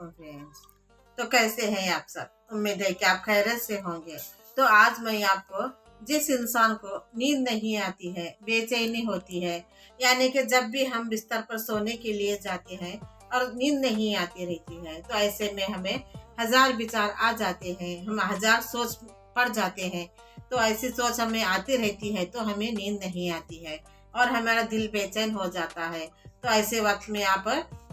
वालेकुम फ्रेंड्स। तो कैसे हैं आप सब? उम्मीद है कि आप खैरियत से होंगे। तो आज मैं आपको, जिस इंसान को नींद नहीं आती है, बेचैनी होती है, यानी कि जब भी हम बिस्तर पर सोने के लिए जाते हैं और नींद नहीं आती रहती है, तो ऐसे में हमें हजार विचार आ जाते हैं, हम हजार सोच पड़ जाते हैं। तो ऐसी सोच हमें आती रहती है तो हमें नींद नहीं आती है और हमारा दिल बेचैन हो जाता है। तो ऐसे वक्त में आप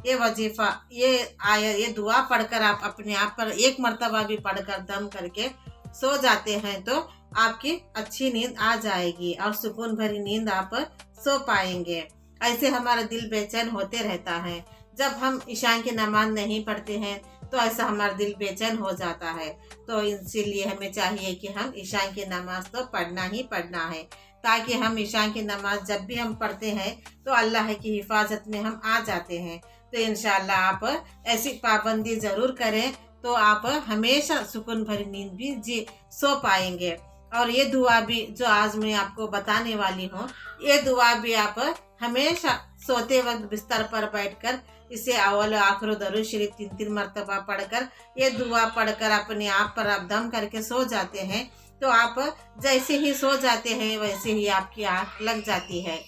ये वजीफा, ये दुआ पढ़कर आप अपने आप पर एक मर्तबा भी पढ़कर दम करके सो जाते हैं तो आपकी अच्छी नींद आ जाएगी और सुकून भरी नींद आप सो पाएंगे। ऐसे हमारा दिल बेचैन होते रहता है। जब हम ईशा की नमाज नहीं पढ़ते हैं तो ऐसा हमारा दिल बेचैन हो जाता है। तो इसीलिए हमें चाहिए कि हम ईशा की नमाज तो पढ़ना ही पढ़ना है, ताकि हम ईशा की नमाज जब भी हम पढ़ते हैं तो अल्लाह की हिफाजत में हम आ जाते हैं। तो इंशाल्लाह आप ऐसी पाबंदी ज़रूर करें तो आप हमेशा सुकून भरी नींद भी जी सो पाएंगे। और ये दुआ भी जो आज मैं आपको बताने वाली हूँ, ये दुआ भी आप हमेशा सोते वक्त बिस्तर पर बैठकर इसे अव्वल आखिर दरूद शरीफ 3-3 मरतबा पढ़कर, ये दुआ पढ़कर अपने आप पर आप दम करके सो जाते हैं तो आप जैसे ही सो जाते हैं वैसे ही आपकी आँख लग जाती है।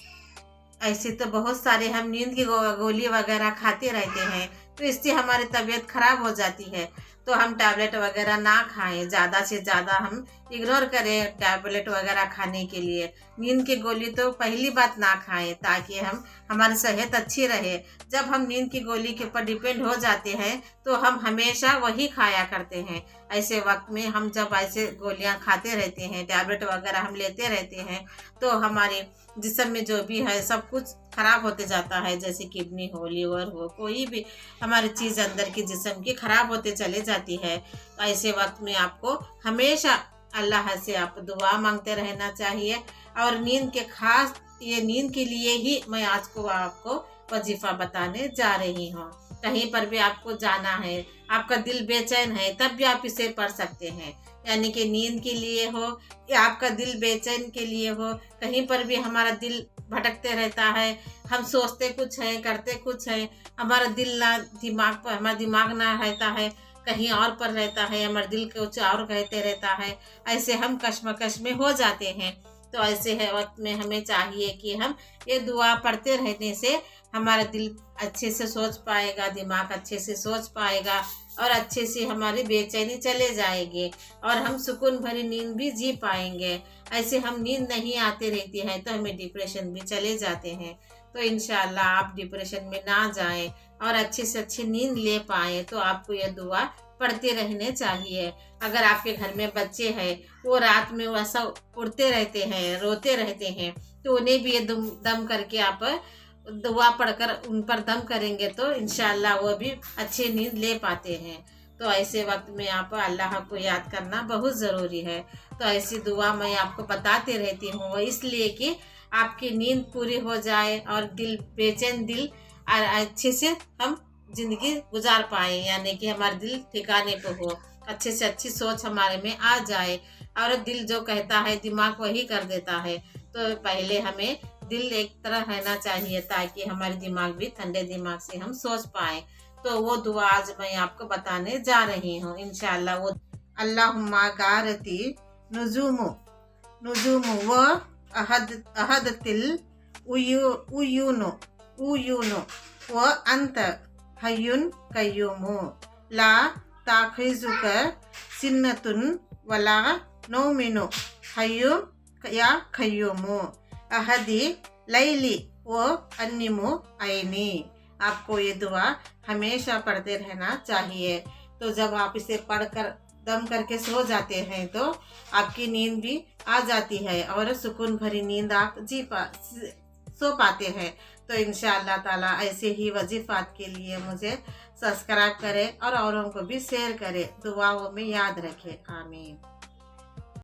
ऐसे तो बहुत सारे हम नींद की गोली वगैरह खाते रहते हैं तो इससे हमारी तबीयत खराब हो जाती है। तो हम टैबलेट वगैरह ना खाएं, ज़्यादा से ज़्यादा हम इग्नोर करें टैबलेट वगैरह खाने के लिए। नींद की गोली तो पहली बात ना खाएं ताकि हमारी सेहत अच्छी रहे। जब हम नींद की गोली के ऊपर डिपेंड हो जाते हैं तो हम हमेशा वही खाया करते हैं। ऐसे वक्त में हम जब ऐसे गोलियां खाते रहते हैं, टैबलेट वगैरह हम लेते रहते हैं तो हमारे जिस्म में जो भी है सब कुछ खराब होते जाता है, जैसे किडनी हो, लीवर हो, कोई भी हमारी चीज़ अंदर की जिस्म की खराब होते चले जाती है। तो ऐसे वक्त में आपको हमेशा अल्लाह से आप दुआ मांगते रहना चाहिए। और नींद के खास, ये नींद के लिए ही मैं आज को आपको वजीफा बताने जा रही हूँ। कहीं पर भी आपको जाना है, आपका दिल बेचैन है, तब भी आप इसे पढ़ सकते हैं। यानी कि नींद के लिए हो या आपका दिल बेचैन के लिए हो, कहीं पर भी हमारा दिल भटकते रहता है, हम सोचते कुछ है करते कुछ है, हमारा दिल ना दिमाग पर, हमारा दिमाग ना रहता है, कहीं और पर रहता है, हमारा दिल कुछ और कहते रहता है, ऐसे हम कश्मकश में हो जाते हैं। तो ऐसे है वक्त में हमें चाहिए कि हम ये दुआ पढ़ते रहने से हमारा दिल अच्छे से सोच पाएगा, दिमाग अच्छे से सोच पाएगा और अच्छे से हमारी बेचैनी चले जाएगी और हम सुकून भरी नींद भी जी पाएंगे। ऐसे हम नींद नहीं आते रहती है तो हमें डिप्रेशन भी चले जाते हैं। तो इंशाल्लाह आप डिप्रेशन में ना जाएं और अच्छी से अच्छी नींद ले पाएँ तो आपको यह दुआ पढ़ते रहने चाहिए। अगर आपके घर में बच्चे हैं, वो रात में वैसा उड़ते रहते हैं, रोते रहते हैं, तो उन्हें भी ये दम करके आप दुआ पढ़कर उन पर दम करेंगे तो इंशाल्लाह वो भी अच्छी नींद ले पाते हैं। तो ऐसे वक्त में आप अल्लाह को याद करना बहुत ज़रूरी है। तो ऐसी दुआ मैं आपको बताते रहती हूँ, वो इसलिए कि आपकी नींद पूरी हो जाए और दिल बेचैन दिल अच्छे से हम जिंदगी गुजार पाए, यानी कि हमारा दिल ठिकाने पे हो, अच्छे से अच्छी सोच हमारे में आ जाए। और दिल जो कहता है दिमाग वही कर देता है। तो पहले हमें दिल एक तरह रहना चाहिए ताकि हमारे दिमाग भी ठंडे दिमाग से हम सोच पाए। तो वो दुआ आज मैं आपको बताने जा रही हूँ इंशाल्लाह। वो अल्लाहुम्मा गारती नुजुमु नुजुमु व अहदतिल उयूनु उयूनु व अंत हयुन कय्यूमु ला ताखिजुक सिन्नतुन वला नौमिनु हय्यु या खय्यूमु अहदी लैली व अन्निमु ऐनी। आपको ये दुआ हमेशा पढ़ते रहना चाहिए। तो जब आप इसे पढ़कर दम करके सो जाते हैं तो आपकी नींद भी आ जाती है और सुकून भरी नींद आप सो पाते हैं। तो इंशाअल्लाह ताला ऐसे ही वजीफात के लिए मुझे सब्सक्राइब करें और औरों को भी शेयर करें, दुआओं में याद रखें। आमीन।